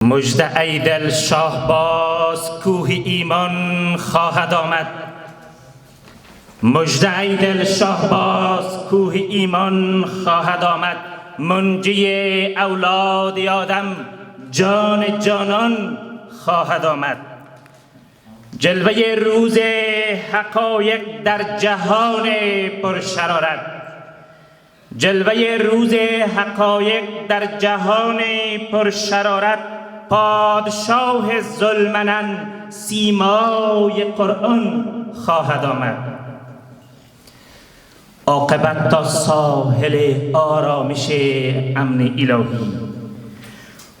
مژده ای دل شاهباز کوه ایمان خواهد آمد. مژده ای دل شاهباز کوه ایمان خواهد آمد. منجی اولاد آدم جان جانان خواهد آمد. جلوه روز حقایق در جهان پرشرارت. جلوه روز حقایق در جهان پرشرارت. پادشاه ذوالمنن سیمای قرآن خواهد آمد. عاقبت تا ساحل آرامش امن الهی.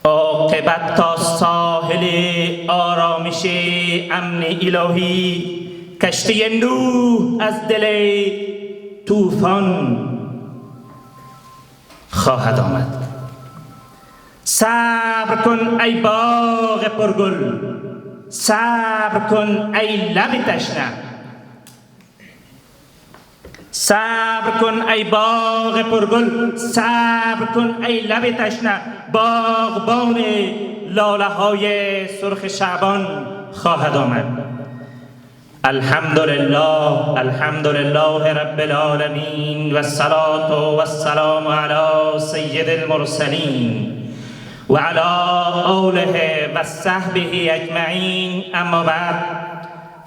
عاقبت تا ساحل آرامش امن الهی. کشتی نوح از دل طوفان خواهد آمد. صبر کن ای باغ پرگل، صبر کن ای لب تشنه. صبر کن ای باغ پرگل، صبر کن ای لب تشنه. باغبان لاله های سرخ شعبان خواهد آمد. الحمدلله الحمدلله رب العالمین و الصلاة و السلام علی سید المرسلین و علی آله و صحبه اجمعین. اما بعد،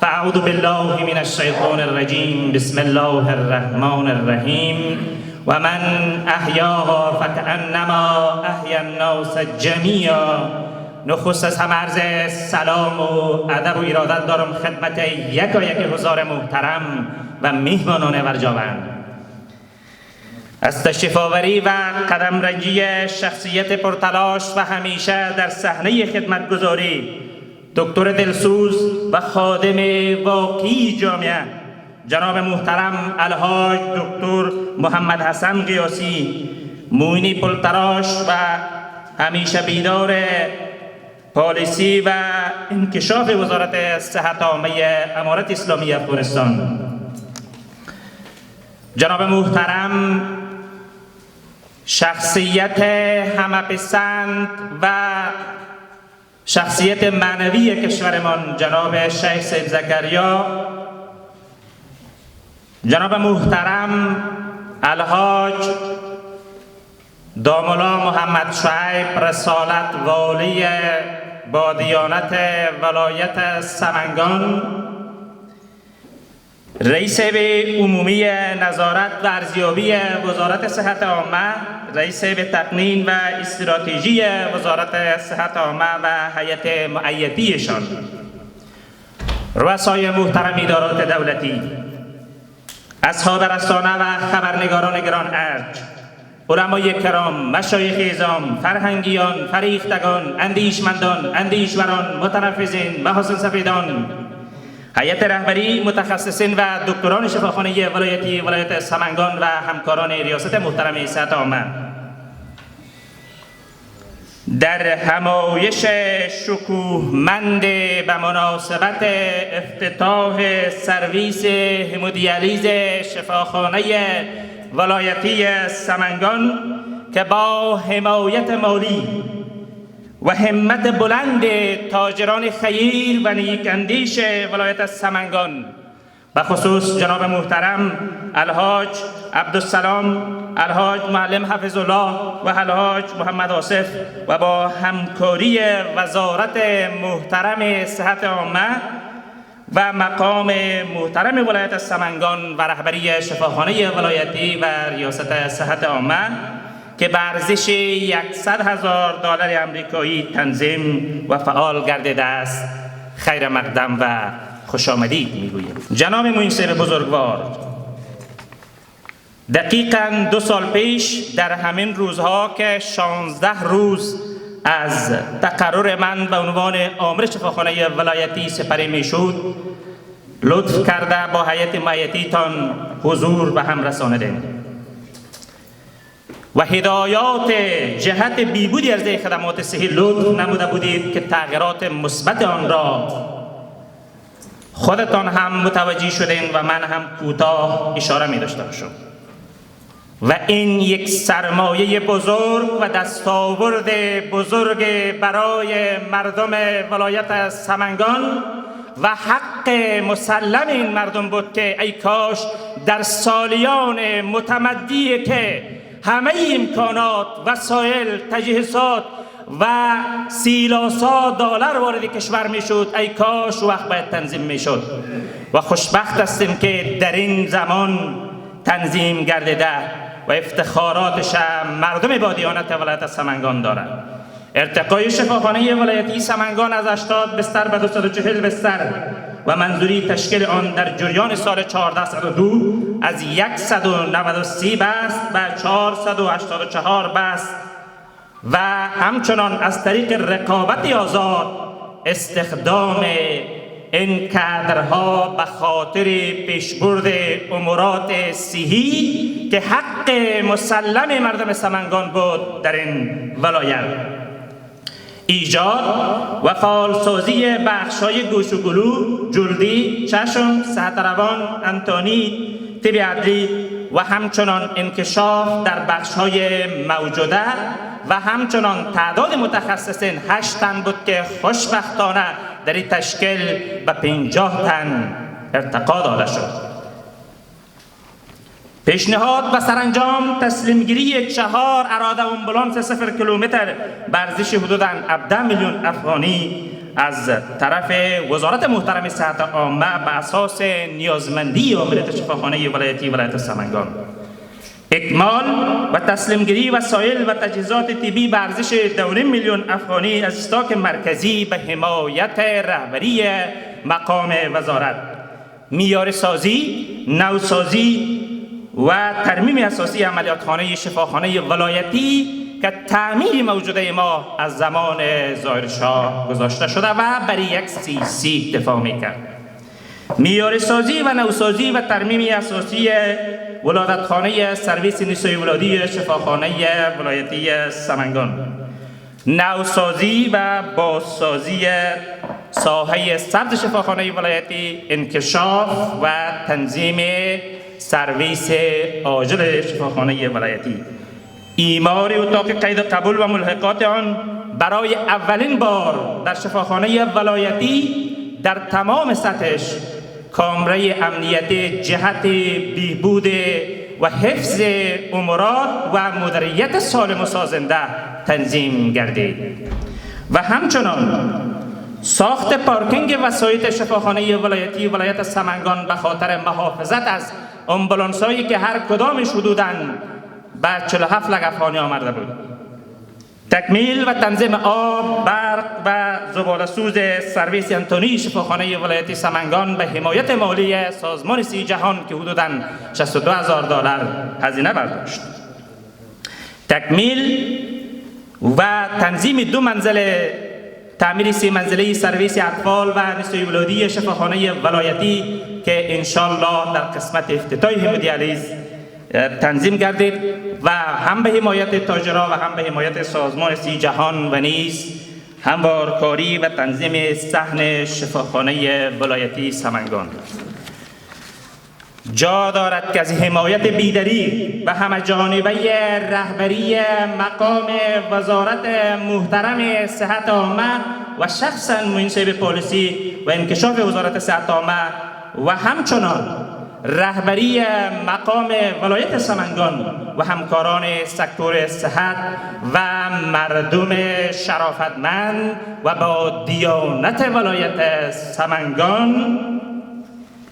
فاعوذ بالله من الشیطان الرجیم. بسم الله الرحمن الرحیم. و من احیاها فکأنما احیا الناس جمیعا. نخست از همه عرض سلام و ادب و ارادت دارم خدمت یکایک حضار محترم و میهمانان ارجمند. از تشریف آوری و قدم رنجی شخصیت پرتلاش و همیشه در صحنه خدمتگزاری دکتر دلسوز و خادم واقعی جامعه جناب محترم الحاج دکتر محمد حسن قیاسی، معینی پرتلاش و همیشه بیدار پالیسی و انکشاف وزارت صحت عامه امارت اسلامی افغانستان، جناب محترم شخصیت همه‌پسند و شخصیت معنوی کشورمان جناب شیخ سید زکریا، جناب محترم الحاج داملا محمد شعیب رسالت والی با دیانت ولایت سمنگان، رئیس به عمومی نظارت و ارزیابی وزارت صحت عامه، رئیس به تقنین و استراتژی وزارت صحت عامه و هیئت مؤیدیشان، رؤسای محترم ادارات دولتی، اصحاب رسانه و خبرنگاران گران ارج، علمای کرام، مشایخ اعظام، فرهنگیان، فریختگان، اندیشمندان، اندیشوران، متنفذین، محاسن سفیدان، هیئت رهبری، متخصصین و دکتران شفاخانه ولایتی ولایت سمنگان و همکاران ریاست محترم صحت عامه، در همایش شکوهمند به مناسبت افتتاح سرویس همودیالیز شفاخانه ولایتی سمنگان که با حمایت مالی و همت بلند تاجران خیر و نیکاندیش ولایت سمنگان، به خصوص جناب محترم الحاج عبدالسلام الحاج معلم حفظ الله و الحاج محمد آصف و با همکاری وزارت محترم صحت عامه و مقام محترم ولایت سمنگان و رهبری شفاخانه ولایتی و ریاست صحت عامه که به ارزش $100,000 آمریکایی تنظیم و فعال گردیده است، خیر مقدم و خوش آمدید میگویم. جناب معین بزرگوار، دقیقاً 2 سال پیش در همین روزها که 16 روز از تقرر من به عنوان آمر شفاخانه ولایتی سپری میشد، لطف کرده با هیئت مؤیدیتان حضور به هم رسانیدید و هدایات جهت بیبودی از خدمات صحی لطف نموده بودید که تغییرات مثبت آن را خودتان هم متوجه شدین و من هم کوتاه اشاره می داشته باشم. و این یک سرمایه بزرگ و دستاورد بزرگ برای مردم ولایت سمنگان و حق مسلم این مردم بود که ای کاش در سالیان متمدی که همه امکانات، وسایل، تجهیزات و سیلاسا دلار وارد کشور میشد، ای کاش وقت باید تنظیم میشد و خوشبخت هستیم که در این زمان تنظیم گردیده و افتخاراتش مردم با دیانت ولایت سمنگان دارد. ارتقای شفاخانه ولایتی سمنگان از 80 بستر به 240 بستر و منظوری تشکیل آن در جریان سال 1402 از 193 بست به 484 بست و همچنان از طریق رقابت آزاد استخدام این کادرها به خاطر پیشبرد امورات صحی که حق مسلم مردم سمنگان بود در این ولایت، ایجاد و فعالسازی بخش‌های گوش و گلو، جلدی، چشم، صحت روان، انتانی، طب عدلی و همچنان انکشاف در بخش‌های موجوده و همچنان تعداد متخصصین 8 تن بود که خوشبختانه در این تشکیل به 50 تن ارتقا داده شد. پیشنهاد و سرانجام تسلیمگیری 4 اراده امبولانس 0 کیلومتر به ارزش حدوداً 17 میلیون افغانی از طرف وزارت محترم صحت عامه به اساس نیازمندی عاملیت شفاخانه ولایتی ولایت سمنگان. اکمال و تسلیمگیری وسایل و تجهیزات طبی به ارزش 2.5 میلیون افغانی از استاک مرکزی به حمایت رهبری مقام وزارت. معیاری سازی، نوسازی و ترمیم اساسی عملیات خانه شفاخانه ولایتی که تعمیر موجوده ما از زمان ظاهرشاه گذاشته شده و برای یک CC دفاع میکرد. معیاری سازی و نوسازی و ترمیم اساسی ولادتخانه سرویس نسای ولادی شفاخانه ولایتی سمنگان. نوسازی و بازسازی ساحه سبز شفاخانه ولایتی، انکشاف و تنظیم سرویس عاجل شفاخانه ولایتی. ایمار اتاق قید قبول و ملحقات آن برای اولین بار در شفاخانه ولایتی در تمام سطحش کامره امنیتی جهت بهبود و حفظ امورات و مدیریت سالم و سازنده تنظیم گردید و همچنان ساخت پارکینگ وسایط شفاخانه ولایتی ولایت سمنگان به خاطر محافظت از امبولانس هایی که هر کدامش حدوداً به 47 لگدخانه آمده بود. تکمیل و تنظیم آب، برق و زباله سوز سرویس انتونی شفاخانه ولایتی سمنگان به حمایت مالی سازمان سی جهان که حدوداً $62,000 هزینه برداشت. تکمیل و تنظیم 2 منزل تعمیر 3 منزله سرویس اطفال و نسای ولادی شفاخانه ولایتی که انشالله در قسمت افتتاحی همودیالیز تنظیم گردید و هم به حمایت تاجران و هم به حمایت سازمان سی جهان و نیز هموارکاری و تنظیم صحن شفاخانه ولایتی سمنگان. جا دارد که از حمایت بیدریغ و همه جانبه رهبری مقام وزارت محترم صحت عامه و شخصا منصب پالیسی و انکشاف وزارت صحت عامه و همچنان رهبری مقام ولایت سمنگان و همکاران سکتور صحت و مردم شرافتمند و با دیانت ولایت سمنگان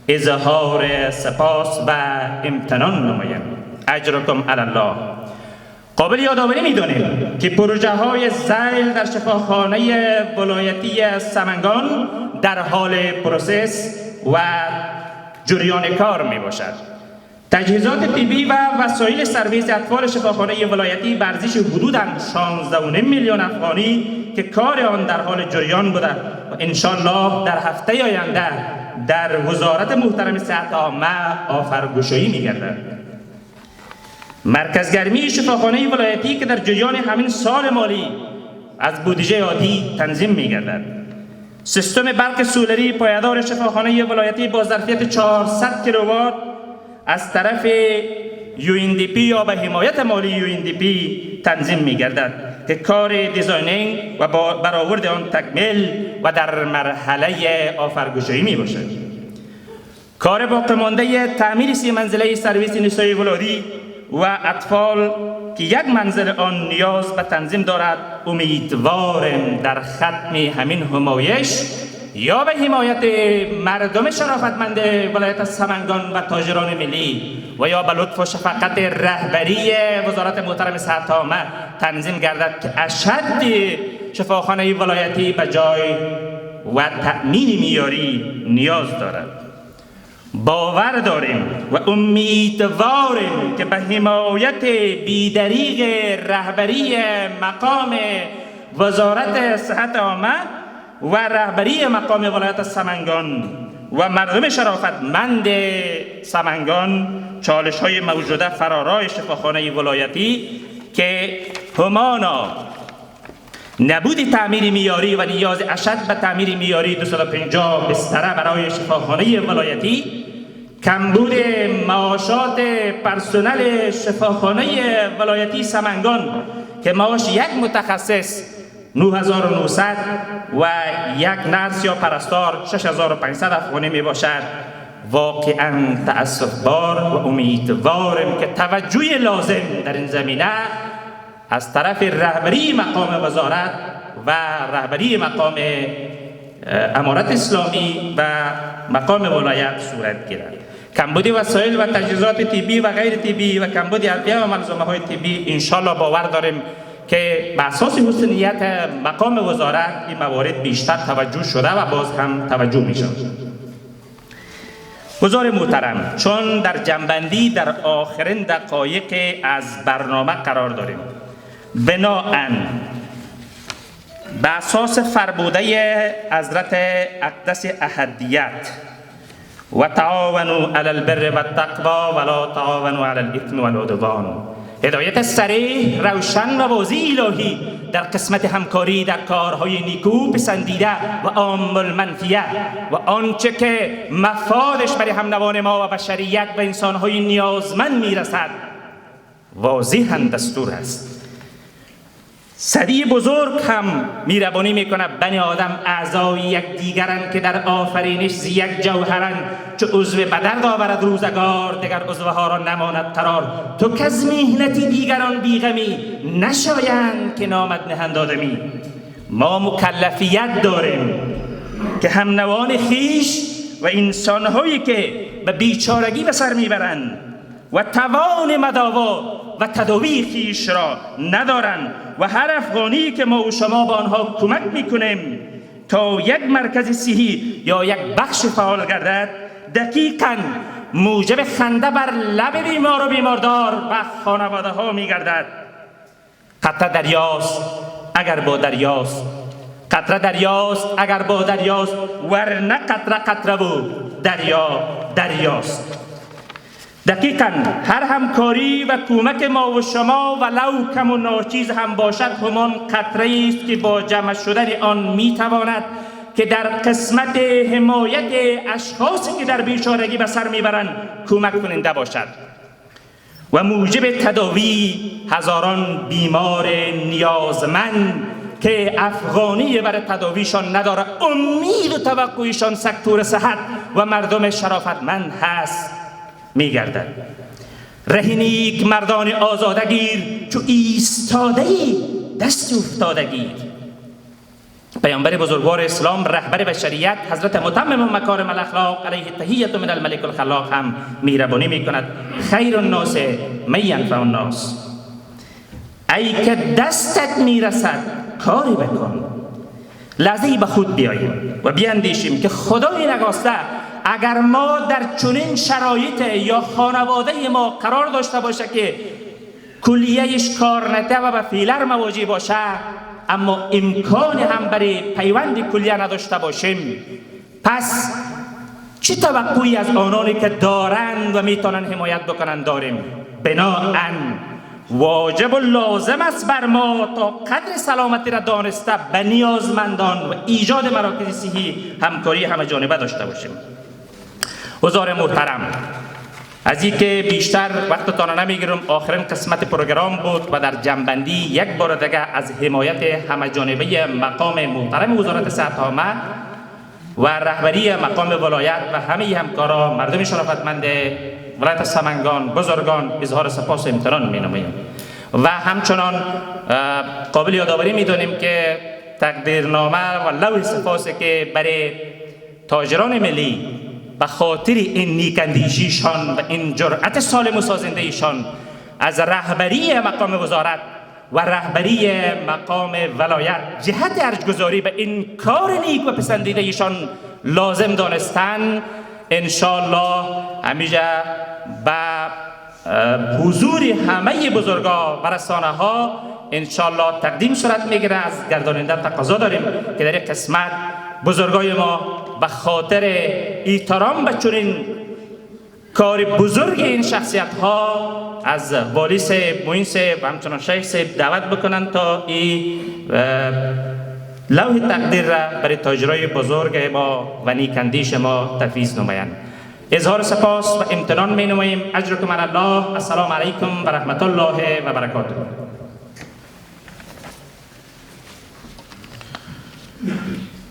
اظهار سپاس و امتنان نمایم. اجرکم علی الله. قابل یادآوری می‌دانیم که پروژه های ذیل در شفاخانه ولایتی سمنگان در حال پروسس و جریان کار می باشد. تجهیزات طبی و وسایل سرویس اطفال شفاخانه ولایتی به ارزش حدوداً 16.5 میلیون افغانی که کار آن در حال جریان بوده و انشالله در هفته آینده در وزارت محترم صحت عامه آفرگشایی می گردد. مرکزگرمی شفاخانه ولایتی که در جریان همین سال مالی از بودجه عادی تنظیم می گردد. سیستم برق سولری پایدار شفاخانه ولایتی با ظرفیت 400 کیلووات از طرف UNDP یا به حمایت مالی UNDP تنظیم می‌گردد که کار دیزاینینگ و برآورد آن تکمیل و در مرحله آفرگوشایی میباشد. کار باقی مانده تعمیر 3 منزله سرویس نسای ولادی و اطفال که 1 منزل آن نیاز به تنظیم دارد، امیدوارم در ختم همین همایش یا به حمایت مردم شرافتمند ولایت سمنگان و تاجران ملی و یا به لطف و شفقت رهبری وزارت محترم صحت عامه تنظیم گردد که اشد شفاخانه ولایتی به جای و تأمین معیاری نیاز دارد. باور داریم و امیدواریم که به حمایت بیدریغ رهبری مقام وزارت صحت عامه و رهبری مقام ولایت سمنگان و مردم شرافتمند سمنگان چالش‌های موجوده فرارای شفاخانه ولایتی که همانا نبود تعمیر معیاری و نیاز اشد به تعمیر معیاری 250 بستر برای شفاخانه ولایتی، کمبود معاشات پرسنل شفاخانه ولایتی سمنگان که معاش 1 متخصص 9900 و 1 نرس یا پرستار 6500 افغانی می باشد، واقعا تأسفبار و امیدوارم که توجه لازم در این زمینه از طرف رهبری مقام وزارت و رهبری مقام امارت اسلامی و مقام ولایت صورت گیرد. کمبود وسایل و تجهیزات طبی و غیر طبی و کمبود ادویه و ملزومه‌های طبی انشالله باور داریم که به اساس حسن نیت مقام وزارت این موارد بیشتر توجه شده و باز هم توجه می شود. حضار محترم، چون در جنبندی در آخرین دقایق از برنامه قرار داریم، بناهن به اساس فرموده حضرت اقدس احدیت و تعاونوا علی البر و التقوی ولا تعاونوا علی الاثم والعدوان، هدایت صریح، روشن و واضح الهی در قسمت همکاری در کارهای نیکو پسندیده و عام المنفعه و آنچه که مفادش برای همنوان ما و بشریت و انسانهای نیازمند میرسد واضحاً دستور است. صدی بزرگ هم میربانی میکنه بنی آدم اعضای یک دیگرند که در آفرینش زی یک جوهرند، چه عضو بدرد آورد روزگار دیگر عضوها را نماند قرار. تو که از محنتی دیگران بیغمی نشایند که نامد نهند آدمی. ما مکلفیت داریم که همنوان خیش و انسانهایی که به بیچارگی به سر میبرند و توان مداوا و تداوی خیش را ندارند و هر افغانی که ما و شما با آنها کمک میکنیم تا یک مرکز صحی یا یک بخش فعال گردد، دقیقاً موجب خنده بر لب بیمار و بیماردار و خانواده ها میگردد. قطره دریاست اگر با دریاست، قطره دریاست اگر با دریاست، ورنه قطره قطره و دریا دریاست. دقیقاً هر همکاری و کمک ما و شما ولو کم و ناچیز هم باشد همان قطره است که با جمع شدن آن میتواند که در قسمت حمایت اشخاصی که در بیچارگی به سر میبرند کمک کننده باشد و موجب تداوی هزاران بیمار نیازمند که افغانی برای تداویشان نداره، امید و توقعشان سکتور صحت و مردم شرافتمند هست میگردد. رهینیک مردان آزادگیر چو ایستادهی دست افتادگیر. پیامبر بزرگوار اسلام رهبر بشریت حضرت متمم مکارم الاخلاق علیه التحیة من الملک الخلاق هم میربانی میکند خیر الناس من ینفع الناس. ای که دستت میرسد کاری بکن. لحظه‌ای به خود بیاییم و بیاندیشیم که خدای نگاسته اگر ما در چنین شرایط یا خانواده ما قرار داشته باشه که کلیهش کار نده و به فیلر مواجه باشه، اما امکان هم برای پیوند کلیه نداشته باشیم، پس چه توقعی از آنانی که دارند و میتونن حمایت بکنن داریم؟ بناهن واجب و لازم است بر ما تا قدر سلامتی را دانسته به نیازمندان و ایجاد مراکز صحی همکاری همه جانبه داشته باشیم. حضار محترم، از اینکه بیشتر وقتتان نمیگیرم، آخرین قسمت پروگرام بود و در جنبندی یک بار دیگه از حمایت همه جانبه مقام محترم وزارت صحت عامه و رهبری مقام ولایت و همه همکاران، مردم شرافتمند ولایت سمنگان، بزرگان اظهار سپاس و امتنان می‌نمایم. و همچنان قابل یادآوری می‌دانیم که تقدیرنامه و لوح سپاسی که برای تاجران ملی به خاطر این نیک‌اندیشیشان و این جرأت سالم و سازنده ایشان از رهبری مقام وزارت و رهبری مقام ولایت جهت ارجگذاری به این کار نیک و پسندیده ایشان لازم دانستن، انشاءالله همیشه به حضور همه بزرگا و رسانه ها انشاءالله تقدیم صورت میگیره. از گرداننده تقاضا داریم که در این قسمت بزرگای ما به خاطر احترام به چنین کار بزرگ این شخصیت ها از والی صاحب، معین صاحب و همچنان شیخ صاحب دعوت بکنن تا این لوح تقدیر را برای تاجرای بزرگ ما و نیکاندیش ما تفویض نمایند. اظهار سپاس و امتنان می نماییم. اجرکم علی الله. السلام علیکم و رحمت الله و برکاته.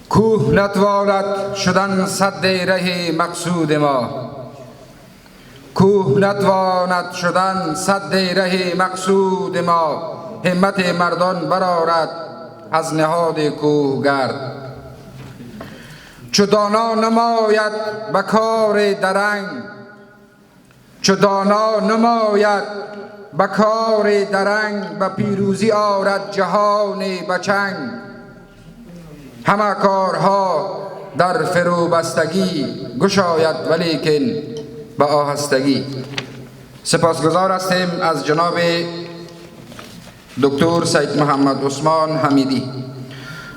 کوه نتواند شدن سد ره مقصود ما، کوه نتواند شدن سد ره مقصود ما. همت مردان برآرد از نهاد کوهگرد، چو دانا نماید به کار درنگ، چو دانا نماید به کار درنگ. به پیروزی آرد جهان بچنگ، همه کارها در فروبستگی گشاید ولیکن به آهستگی. سپاسگزار هستیم از جناب دکتر سید محمد عثمان حمیدی.